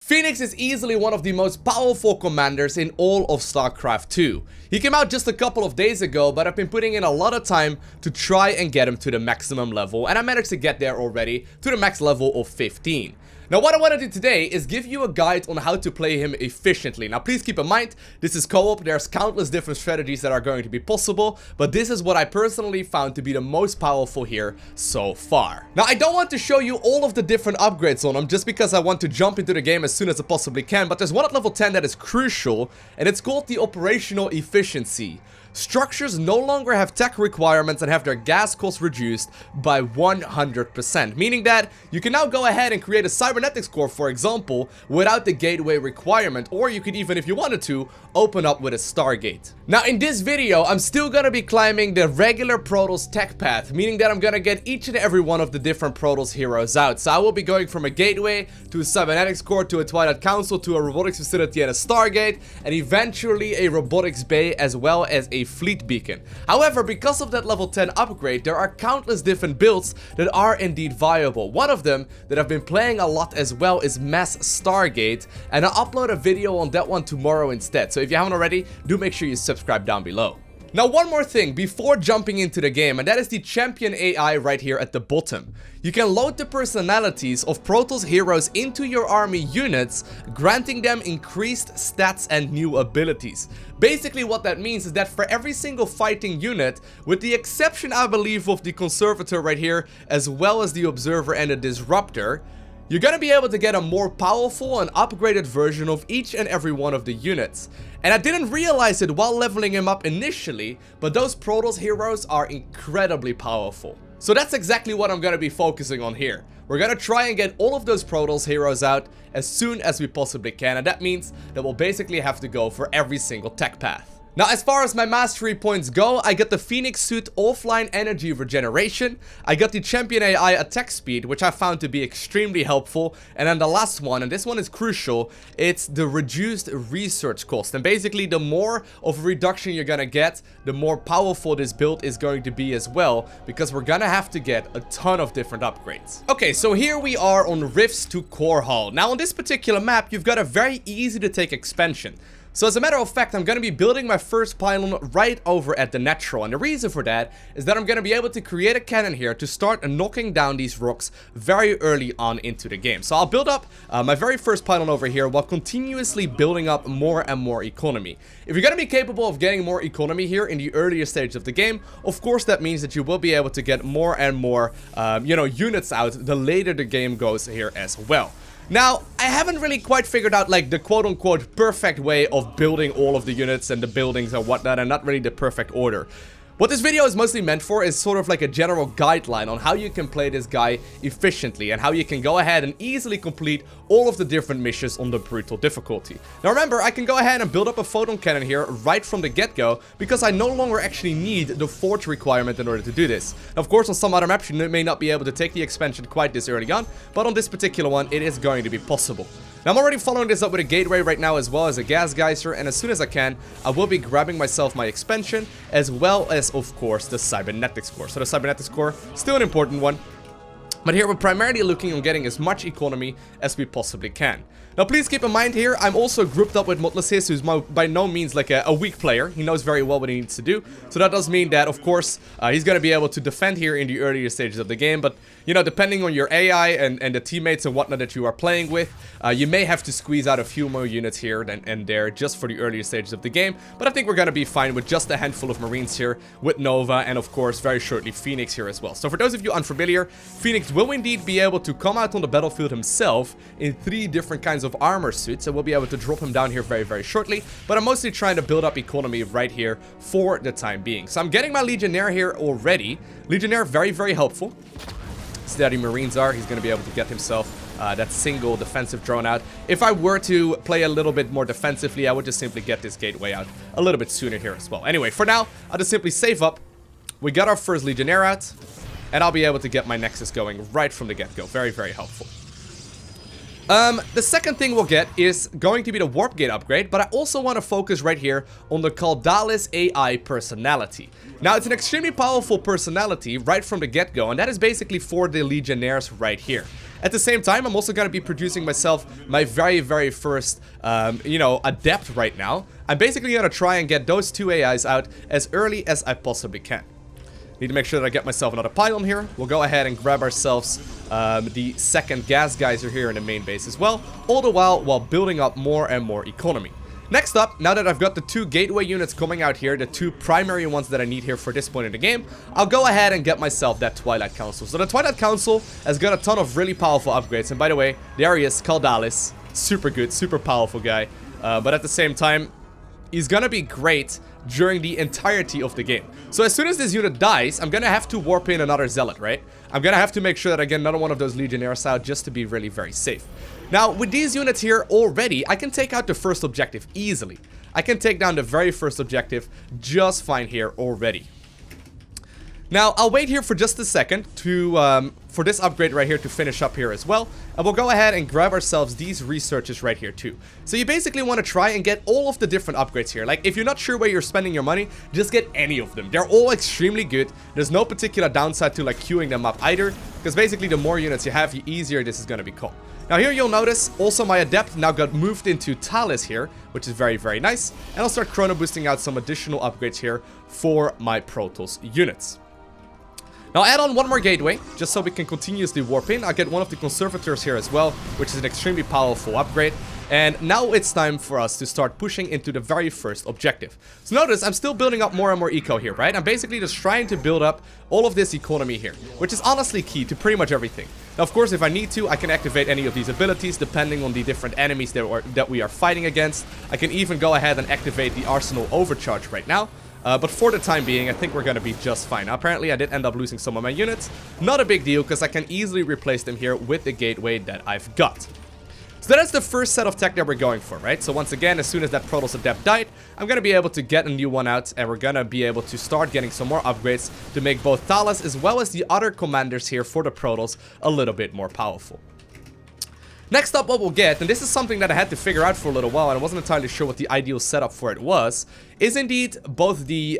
Fenix is easily one of the most powerful commanders in all of StarCraft 2. He came out just a couple of days ago, but I've been putting in a lot of time to try and get him to the maximum level, and I managed to get there already to the max level of 15. Now what I want to do today is give you a guide on how to play him efficiently. Now please keep in mind, this is co-op, there's countless different strategies that are going to be possible, but this is what I personally found to be the most powerful here so far. Now I don't want to show you all of the different upgrades on him just because I want to jump into the game as soon as I possibly can, but there's one at level 10 that is crucial, and it's called the operational efficiency. Structures no longer have tech requirements and have their gas costs reduced by 100%, meaning that you can now go ahead and create a cybernetics core, for example, without the gateway requirement, or you could even, if you wanted to, open up with a Stargate. Now in this video, I'm still gonna be climbing the regular Protoss tech path, meaning that I'm gonna get each and every one of the different Protoss heroes out. So I will be going from a gateway to a cybernetics core to a Twilight Council to a robotics facility and a Stargate, and eventually a robotics bay as well as a fleet beacon. However, because of that level 10 upgrade, there are countless different builds that are indeed viable. One of them that I've been playing a lot as well is Mass Stargate, and I'll upload a video on that one tomorrow instead. So if you haven't already, do make sure you subscribe down below. Now one more thing before jumping into the game, and that is the champion AI right here at the bottom. You can load the personalities of Protoss heroes into your army units, granting them increased stats and new abilities. Basically what that means is that for every single fighting unit, with the exception I believe of the Conservator right here, as well as the Observer and the Disruptor, you're gonna be able to get a more powerful and upgraded version of each and every one of the units. And I didn't realize it while leveling him up initially, but those Protoss heroes are incredibly powerful. So that's exactly what I'm gonna be focusing on here. We're gonna try and get all of those Protoss heroes out as soon as we possibly can, and that means that we'll basically have to go for every single tech path. Now, as far as my mastery points go, I got the Fenix suit offline energy regeneration, I got the champion AI attack speed, which I found to be extremely helpful, and then the last one, and this one is crucial, it's the reduced research cost. And basically, the more of a reduction you're gonna get, the more powerful this build is going to be as well, because we're gonna have to get a ton of different upgrades. Okay, so here we are on Rifts to Core Hall. Now, on this particular map, you've got a very easy to take expansion. So as a matter of fact, I'm going to be building my first pylon right over at the natural, and the reason for that is that I'm going to be able to create a cannon here to start knocking down these rocks very early on into the game. So I'll build up my very first pylon over here while continuously building up more and more economy. If you're going to be capable of getting more economy here in the earlier stage of the game, of course that means that you will be able to get more and more units out the later the game goes here as well. Now, I haven't really quite figured out like the quote-unquote perfect way of building all of the units and the buildings and whatnot, and not really the perfect order. What this video is mostly meant for is sort of like a general guideline on how you can play this guy efficiently and how you can go ahead and easily complete all of the different missions on the brutal difficulty. Now remember, I can go ahead and build up a photon cannon here right from the get-go because I no longer actually need the forge requirement in order to do this. Now, of course, on some other maps you may not be able to take the expansion quite this early on, but on this particular one it is going to be possible. Now I'm already following this up with a gateway right now as well as a gas geyser, and as soon as I can, I will be grabbing myself my expansion as well as, of course, the cybernetics core. So the cybernetics core, still an important one. But here we're primarily looking on getting as much economy as we possibly can. Now please keep in mind here, I'm also grouped up with Motlasis, who's by no means like a weak player. He knows very well what he needs to do. So that does mean that, of course, he's going to be able to defend here in the earlier stages of the game. But, you know, depending on your AI and the teammates and whatnot that you are playing with, you may have to squeeze out a few more units here and there just for the earlier stages of the game. But I think we're going to be fine with just a handful of Marines here with Nova and, of course, very shortly Fenix here as well. So for those of you unfamiliar, Fenix will indeed be able to come out on the battlefield himself in 3 different kinds of armor suits, and we'll be able to drop him down here very, very shortly. But I'm mostly trying to build up economy right here for the time being. So I'm getting my Legionnaire here already. Legionnaire, very, very helpful. Steady Marines are, he's going to be able to get himself that single defensive drone out. If I were to play a little bit more defensively, I would just simply get this gateway out a little bit sooner here as well. Anyway, for now, I'll just simply save up. We got our first Legionnaire out, and I'll be able to get my Nexus going right from the get-go. Very, very helpful. The second thing we'll get is going to be the Warp Gate upgrade, but I also want to focus right here on the Caldalis AI personality. Now, it's an extremely powerful personality right from the get-go, and that is basically for the Legionnaires right here. At the same time, I'm also going to be producing myself my very first, adept right now. I'm basically going to try and get those 2 AIs out as early as I possibly can. Need to make sure that I get myself another pylon here. We'll go ahead and grab ourselves the second gas geyser here in the main base as well, all the while building up more and more economy. Next up, now that I've got the 2 gateway units coming out here, the 2 primary ones that I need here for this point in the game, I'll go ahead and get myself that Twilight Council. So the Twilight Council has got a ton of really powerful upgrades, and by the way, there he is, Caldalis. Super good, super powerful guy, but at the same time, he's gonna be great during the entirety of the game. So as soon as this unit dies, I'm gonna have to warp in another Zealot, right? I'm gonna have to make sure that I get another one of those Legionnaires out just to be really very safe. Now, with these units here already, I can take out the first objective easily. I can take down the very first objective just fine here already. Now, I'll wait here for just a second to for this upgrade right here to finish up here as well. And we'll go ahead and grab ourselves these researches right here too. So you basically want to try and get all of the different upgrades here. Like, if you're not sure where you're spending your money, just get any of them. They're all extremely good. There's no particular downside to like queuing them up either, because basically the more units you have, the easier this is going to become. Now here you'll notice also my Adept now got moved into Talis here, which is very nice. And I'll start chrono boosting out some additional upgrades here for my Protoss units. Now add on one more gateway, just so we can continuously warp in. I'll get one of the Conservators here as well, which is an extremely powerful upgrade. And now it's time for us to start pushing into the very first objective. So notice, I'm still building up more and more eco here, right? I'm basically just trying to build up all of this economy here, which is honestly key to pretty much everything. Now, of course, if I need to, I can activate any of these abilities depending on the different enemies that we are fighting against. I can even go ahead and activate the Arsenal Overcharge right now. But for the time being, I think we're going to be just fine. Now, apparently, I did end up losing some of my units. Not a big deal, because I can easily replace them here with the gateway that I've got. So that's the first set of tech that we're going for, right? So once again, as soon as that Protoss Adept died, I'm going to be able to get a new one out, and we're going to be able to start getting some more upgrades to make both Talis as well as the other commanders here for the Protoss a little bit more powerful. Next up, what we'll get, and this is something that I had to figure out for a little while, and I wasn't entirely sure what the ideal setup for it was, is indeed both the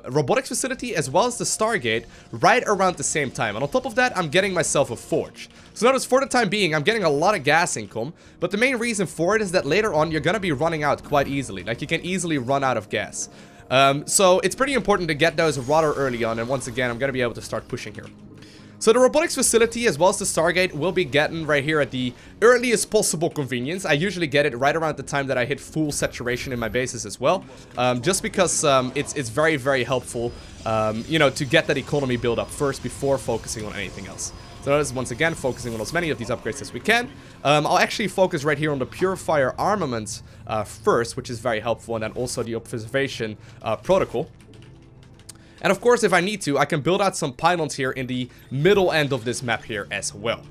robotics facility as well as the Stargate right around the same time. And on top of that, I'm getting myself a forge. So notice, for the time being, I'm getting a lot of gas income, but the main reason for it is that later on, you're going to be running out quite easily. Like, you can easily run out of gas. So it's pretty important to get those rather early on, and once again, I'm going to be able to start pushing here. So the robotics facility as well as the Stargate will be getting right here at the earliest possible convenience. I usually get it right around the time that I hit full saturation in my bases as well. Just because it's very helpful, to get that economy build up first before focusing on anything else. So notice, once again, focusing on as many of these upgrades as we can. I'll actually focus right here on the Purifier armaments first, which is very helpful, and then also the observation protocol. And of course, if I need to, I can build out some pylons here in the middle end of this map here as well.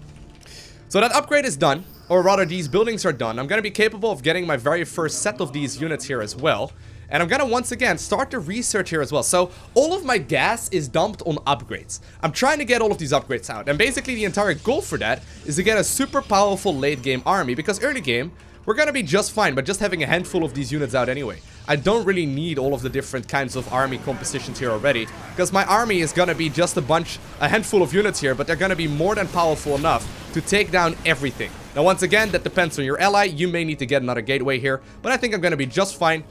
So that upgrade is done, or rather these buildings are done. I'm going to be capable of getting my very first set of these units here as well. And I'm going to once again start the research here as well. So all of my gas is dumped on upgrades. I'm trying to get all of these upgrades out. And basically the entire goal for that is to get a super powerful late game army. Because early game, we're going to be just fine, but just having a handful of these units out anyway. I don't really need all of the different kinds of army compositions here already, because my army is going to be just a handful of units here, but they're going to be more than powerful enough to take down everything. Now, once again, that depends on your ally. You may need to get another gateway here, but I think I'm going to be just fine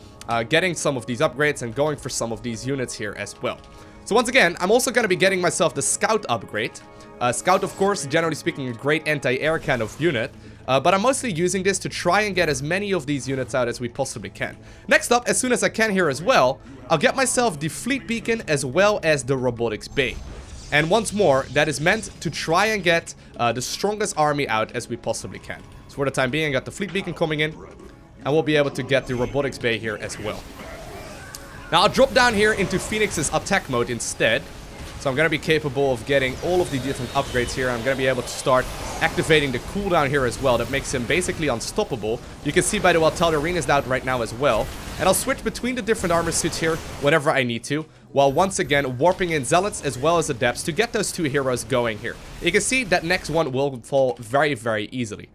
getting some of these upgrades and going for some of these units here as well. So once again, I'm also going to be getting myself the Scout upgrade. Scout, of course, generally speaking, a great anti-air kind of unit. But I'm mostly using this to try and get as many of these units out as we possibly can. Next up, as soon as I can here as well, I'll get myself the Fleet Beacon as well as the Robotics Bay. And once more, that is meant to try and get the strongest army out as we possibly can. So for the time being, I got the Fleet Beacon coming in, and we'll be able to get the Robotics Bay here as well. Now I'll drop down here into Fenix's attack mode instead. So I'm going to be capable of getting all of the different upgrades here. I'm going to be able to start activating the cooldown here as well. That makes him basically unstoppable. You can see, by the way, Tal'Darim is out right now as well. And I'll switch between the different armor suits here whenever I need to, while once again warping in Zealots as well as Adepts to get those two heroes going here. You can see that next one will fall very easily.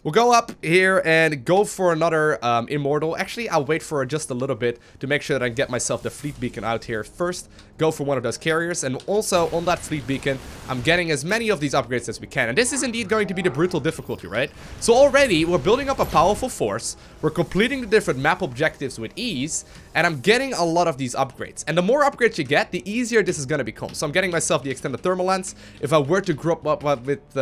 We'll go up here and go for another Immortal. Actually, I'll wait for just a little bit to make sure that I get myself the fleet beacon out here first. Go for one of those carriers, and also on that fleet beacon, I'm getting as many of these upgrades as we can. And this is indeed going to be the brutal difficulty, right? So already, we're building up a powerful force, we're completing the different map objectives with ease, and I'm getting a lot of these upgrades. And the more upgrades you get, the easier this is going to become. So I'm getting myself the extended thermal lens. If I were to group up with, with,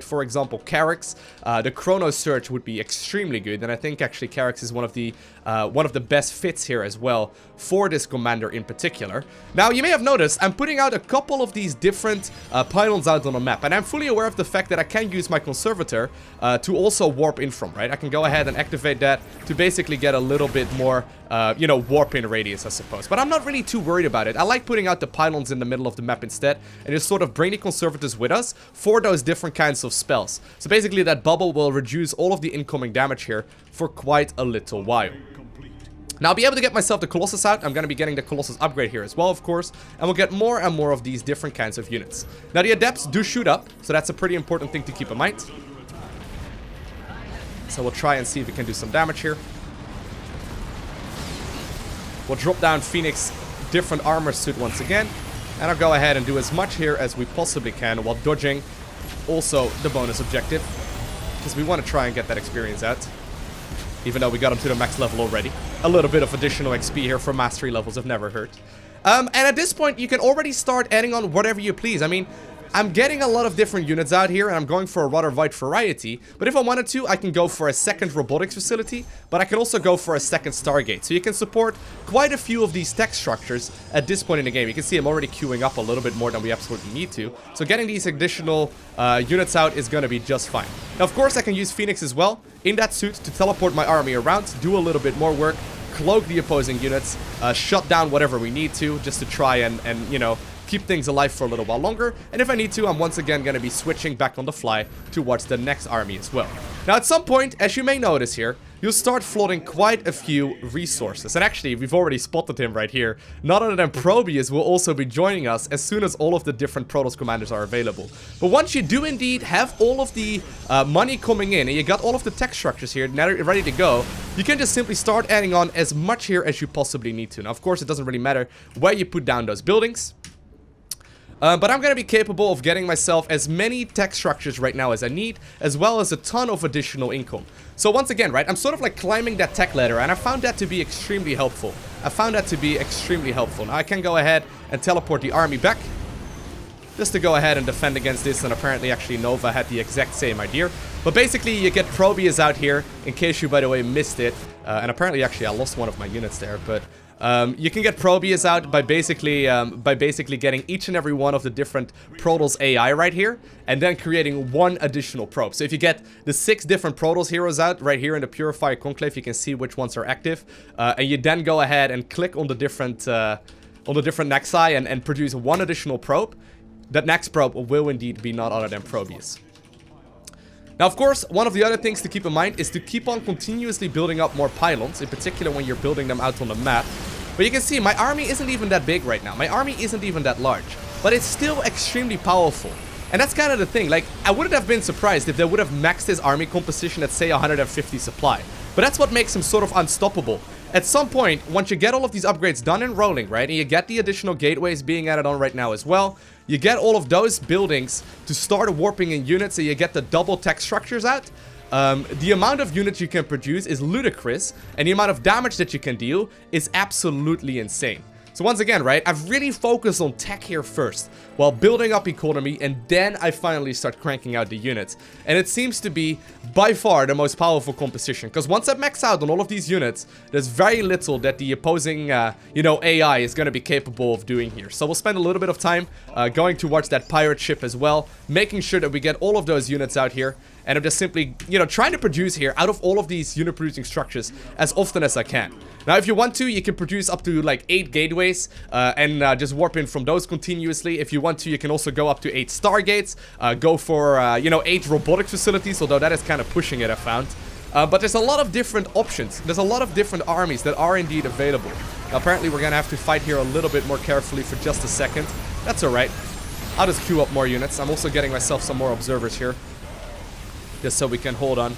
for example, Carrax, the Chrono Surge would be extremely good. And I think actually Carrax is one of the best fits here as well for this commander in particular. Now, you may have noticed I'm putting out a couple of these different pylons out on the map, and I'm fully aware of the fact that I can use my Conservator to also warp in from, right? I can go ahead and activate that to basically get a little bit more, warp in radius, I suppose. But I'm not really too worried about it. I like putting out the pylons in the middle of the map instead, and just sort of bring the Conservators with us for those different kinds of spells. So basically that bubble will reduce all of the incoming damage here for quite a little while. Now, I'll be able to get myself the Colossus out. I'm going to be getting the Colossus upgrade here as well, of course. And we'll get more and more of these different kinds of units. Now, the Adepts do shoot up, so that's a pretty important thing to keep in mind. So we'll try and see if we can do some damage here. We'll drop down Fenix different armor suit once again. And I'll go ahead and do as much here as we possibly can while dodging also the bonus objective. Because we want to try and get that experience out. Even though we got him to the max level already. A little bit of additional XP here for mastery levels have never hurt. And at this point, you can already start adding on whatever you please. I mean, I'm getting a lot of different units out here, and I'm going for a rather wide variety. But if I wanted to, I can go for a second robotics facility, but I can also go for a second Stargate. So you can support quite a few of these tech structures at this point in the game. You can see I'm already queuing up a little bit more than we absolutely need to. So getting these additional units out is going to be just fine. Now, of course, I can use Fenix as well in that suit to teleport my army around, do a little bit more work, cloak the opposing units, shut down whatever we need to, just to try and you know, keep things alive for a little while longer. And if I need to, I'm once again going to be switching back on the fly towards the next army as well. Now, at some point, as you may notice here, you'll start flooding quite a few resources. And actually, we've already spotted him right here. None other than Probius will also be joining us as soon as all of the different Protoss commanders are available. But once you do indeed have all of the money coming in, and you got all of the tech structures here now ready to go, you can just simply start adding on as much here as you possibly need to. Now, of course, it doesn't really matter where you put down those buildings. But I'm going to be capable of getting myself as many tech structures right now as I need, as well as a ton of additional income. So once again, right, I'm sort of like climbing that tech ladder, and I found that to be extremely helpful. Now I can go ahead and teleport the army back, just to go ahead and defend against this, and apparently actually Nova had the exact same idea. But basically, you get Probius out here, in case you, by the way, missed it. And apparently, actually, I lost one of my units there, but... you can get Probius out by basically getting each and every one of the different Protoss AI right here, and then creating one additional probe. So if you get the 6 different Protoss heroes out right here in the Purifier Conclave, you can see which ones are active, and you then go ahead and click on the different Nexi and produce one additional probe. That next probe will indeed be none other than Probius. Now, of course, one of the other things to keep in mind is to keep on continuously building up more pylons, in particular when you're building them out on the map. But you can see, my army isn't even that big right now. My army isn't even that large. But it's still extremely powerful. And that's kind of the thing. Like, I wouldn't have been surprised if they would have maxed his army composition at, say, 150 supply. But that's what makes him sort of unstoppable. At some point, once you get all of these upgrades done and rolling, right, and you get the additional gateways being added on right now as well, you get all of those buildings to start warping in units, so you get the double tech structures out. The amount of units you can produce is ludicrous, and the amount of damage that you can deal is absolutely insane. So once again, right, I've really focused on tech here first, while building up economy, and then I finally start cranking out the units. And it seems to be, by far, the most powerful composition, because once I max out on all of these units, there's very little that the opposing, AI is going to be capable of doing here. So we'll spend a little bit of time going towards that pirate ship as well, making sure that we get all of those units out here. And I'm just simply, trying to produce here out of all of these unit-producing structures as often as I can. Now, if you want to, you can produce up to like 8 gateways and just warp in from those continuously. If you want to, you can also go up to 8 Stargates, go for, 8 robotic facilities, although that is kind of pushing it, I found. But there's a lot of different options. There's a lot of different armies that are indeed available. Now, apparently, we're going to have to fight here a little bit more carefully for just a second. That's alright. I'll just queue up more units. I'm also getting myself some more observers here. just so we can hold on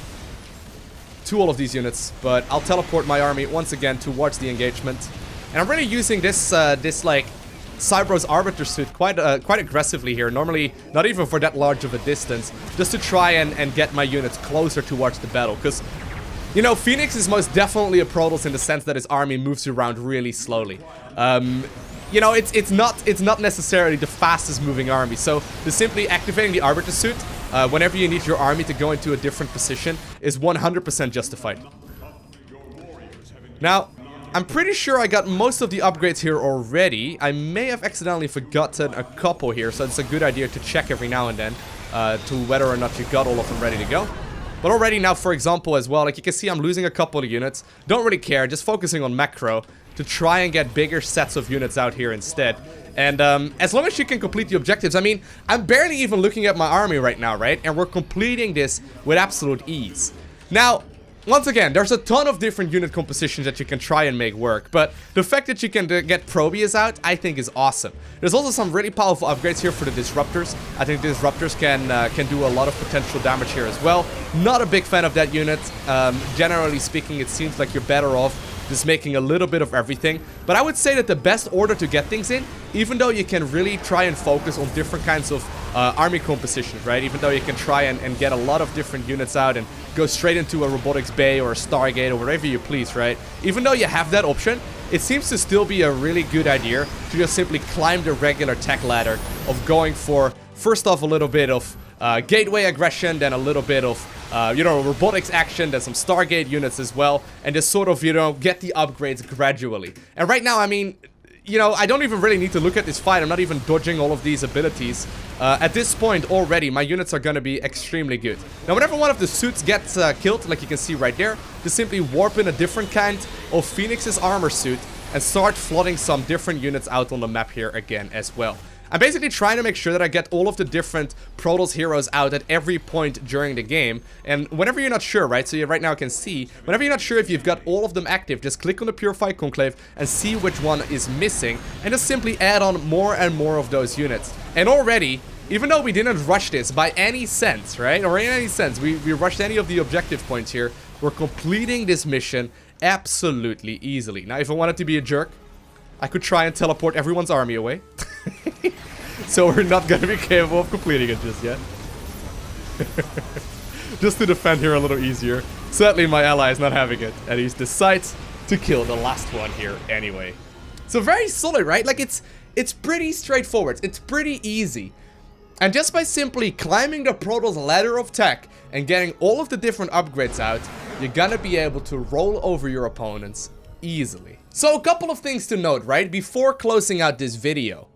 to all of these units. But I'll teleport my army once again towards the engagement. And I'm really using this, like, Cyber's Arbiter suit quite aggressively here. Normally, not even for that large of a distance, just to try and get my units closer towards the battle. Because, you know, Fenix is most definitely a Protoss in the sense that his army moves around really slowly. You know, it's not necessarily the fastest moving army. So, just simply activating the Arbiter suit whenever you need your army to go into a different position is 100% justified. Now, I'm pretty sure I got most of the upgrades here already. I may have accidentally forgotten a couple here, so it's a good idea to check every now and then to whether or not you got all of them ready to go. But already now, for example, as well, like you can see I'm losing a couple of units. Don't really care, just focusing on macro to try and get bigger sets of units out here instead. And as long as you can complete the objectives, I mean, I'm barely even looking at my army right now, right? And we're completing this with absolute ease. Now, once again, there's a ton of different unit compositions that you can try and make work, but the fact that you can get Probius out, I think is awesome. There's also some really powerful upgrades here for the Disruptors. I think the Disruptors can do a lot of potential damage here as well. Not a big fan of that unit. Generally speaking, it seems like you're better off just making a little bit of everything. But I would say that the best order to get things in, even though you can really try and focus on different kinds of army compositions, right? Even though you can try and get a lot of different units out and go straight into a robotics bay or a Stargate or whatever you please, right? Even though you have that option, it seems to still be a really good idea to just simply climb the regular tech ladder of going for, first off, a little bit of gateway aggression, then a little bit of you know, robotics action, then some Stargate units as well, and just sort of, you know, get the upgrades gradually. And right now, I mean, you know, I don't even really need to look at this fight. I'm not even dodging all of these abilities. At this point already, my units are going to be extremely good. Now, whenever one of the suits gets killed, like you can see right there, just simply warp in a different kind of Phoenix's armor suit and start flooding some different units out on the map here again as well. I'm basically trying to make sure that I get all of the different Protoss heroes out at every point during the game. And whenever you're not sure, right, so you right now can see, whenever you're not sure if you've got all of them active, just click on the Purify Conclave and see which one is missing. And just simply add on more and more of those units. And already, even though we didn't rush this by any sense, right, or in any sense, we rushed any of the objective points here, we're completing this mission absolutely easily. Now, if I wanted to be a jerk, I could try and teleport everyone's army away. So we're not going to be capable of completing it just yet. Just to defend here a little easier. Sadly, my ally is not having it. And he decides to kill the last one here anyway. So very solid, right? Like, it's pretty straightforward. It's pretty easy. And just by simply climbing the Protoss ladder of tech and getting all of the different upgrades out, you're going to be able to roll over your opponents easily. So a couple of things to note, right, before closing out this video.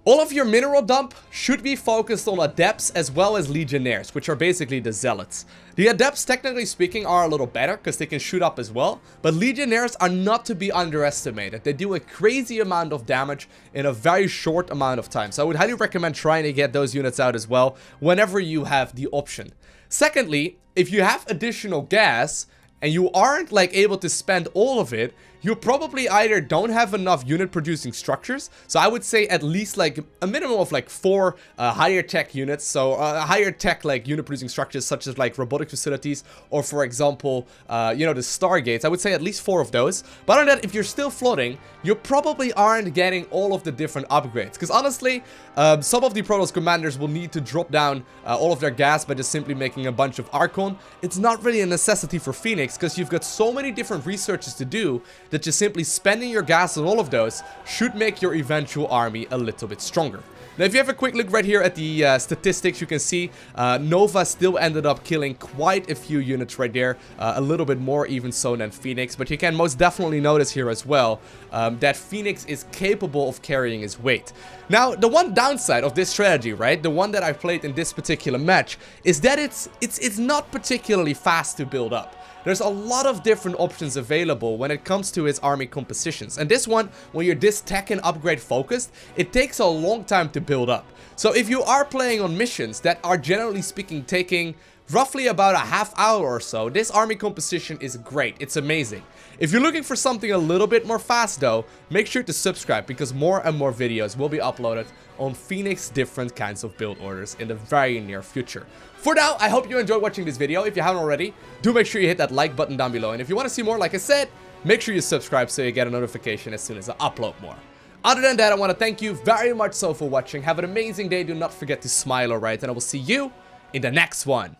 All of your mineral dump should be focused on Adepts as well as Legionnaires, which are basically the Zealots. The Adepts, technically speaking, are a little better because they can shoot up as well, but Legionnaires are not to be underestimated. They do a crazy amount of damage in a very short amount of time, so I would highly recommend trying to get those units out as well whenever you have the option. Secondly, if you have additional gas and you aren't like able to spend all of it, you probably either don't have enough unit producing structures. So I would say at least like a minimum of like 4 higher tech units. So higher tech like unit producing structures such as like robotic facilities or for example, you know, the Stargates. I would say at least 4 of those. But other than that, if you're still floating, you probably aren't getting all of the different upgrades. Because honestly, some of the Protoss commanders will need to drop down all of their gas by just simply making a bunch of Archon. It's not really a necessity for Phoenix because you've got so many different researches to do that just simply spending your gas on all of those should make your eventual army a little bit stronger. Now, if you have a quick look right here at the statistics, you can see Nova still ended up killing quite a few units right there, a little bit more even so than Phoenix, but you can most definitely notice here as well that Phoenix is capable of carrying his weight. Now, the one downside of this strategy, right, the one that I played in this particular match, is that it's not particularly fast to build up. There's a lot of different options available when it comes to his army compositions. And this one, when you're this tech and upgrade focused, it takes a long time to build up. So if you are playing on missions that are generally speaking taking roughly about a half hour or so, this army composition is great. It's amazing. If you're looking for something a little bit more fast though, make sure to subscribe because more and more videos will be uploaded on Fenix different kinds of build orders in the very near future. For now, I hope you enjoyed watching this video. If you haven't already, do make sure you hit that like button down below. And if you want to see more, like I said, make sure you subscribe so you get a notification as soon as I upload more. Other than that, I want to thank you very much so for watching. Have an amazing day. Do not forget to smile, alright? And I will see you in the next one.